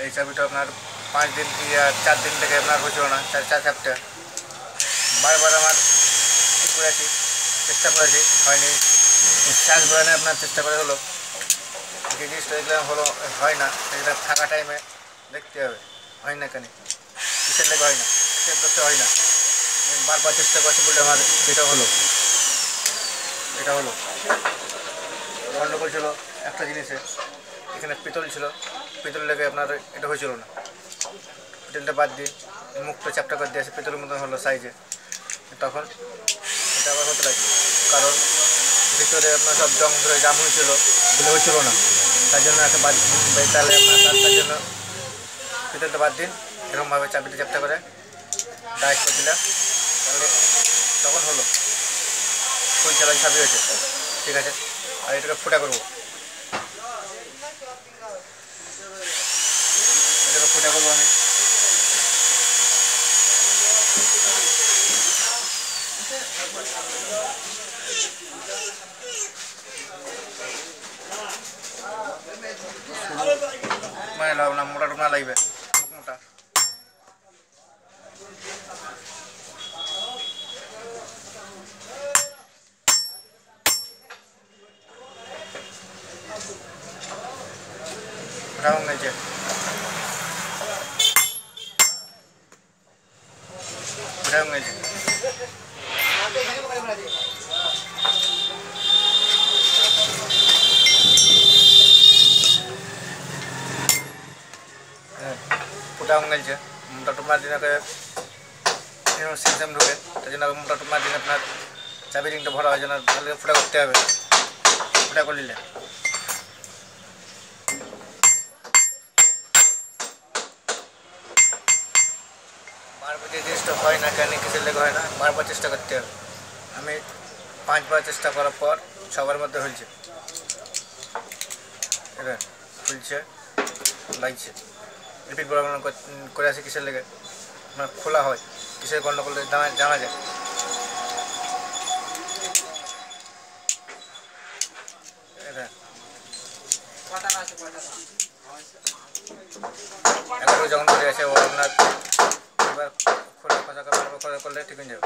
এই চাবিটা আপনার 5 দিন কি 4 দিন থেকে আপনার হচ্ছিল না, 4 সপ্তাহ বারবার আমার করেছি, চেষ্টা করেছি, হয়নি। শ্বাস বেরোনে আপনার চেষ্টা করে হলো, যে জিনিসটা এগুলো হলো হয় না, সেটা ফাঁকা টাইমে দেখতে হবে হয় না কেন, কিসের লেগে হয় না, কিসের দোষে হয় না। বারবার চেষ্টা করছি বলে আমার এটা হলো গন্ডগোল ছিল একটা জিনিসে। এখানে পিতল ছিল, পিতল লেগে আপনার এটা হয়েছিল না। পিতলটা বাদ দিয়ে মুখটা চ্যাপটা করে দিয়েছে, পিতলের মতন হলো সাইজে। তখন এটা আবার হতে লাগলো, কারণ ভিতরে আপনার সব জং ধরে জাম হয়েছিল, বলে হয়েছিল না। তার জন্য একটা বাদ তাহলে আপনার তার জন্য পিতলটা বাদ দিন, এরকমভাবে চাবিটা চ্যাপটা করে ডাইরেক্ট করে দিলাম, তাহলে তখন হলো ফুল চালান চাবি হয়েছে। ঠিক আছে, আর এটাকে ফুটা করবো, এটাকে ফুটা করবো আমি। মানে না মোটা টোনা লাগবে, মোটা রাউন্ড নিচে রাউন্ড নিচে ফুটা গেছে। মোটা টোপনার দিন সিস্টেম ঢুকে, তাই জন্য মোটা টোপনার দিন আপনার চাবি রিংটা ভরা হয় যেন, ভালো ফুটা করতে হবে। ফুটা করে নিলে বারবার যে জিনিসটা হয় না কেন, কিসের লেগে হয় না, বারবার চেষ্টা করতে হবে। আমি 5 বার চেষ্টা করার পর 6 বার মধ্যে হয়েছে, এটা খুলছে লাগছে। রিপিট বরাবর করে আসে কিসের লেগে মানে খোলা হয়, কিসের গন্ডগোল জানা যায়। এখন যখন করে আছে ও আপনার এবার খোলা খোঁজা করলে ঠিক হয়ে যাবে।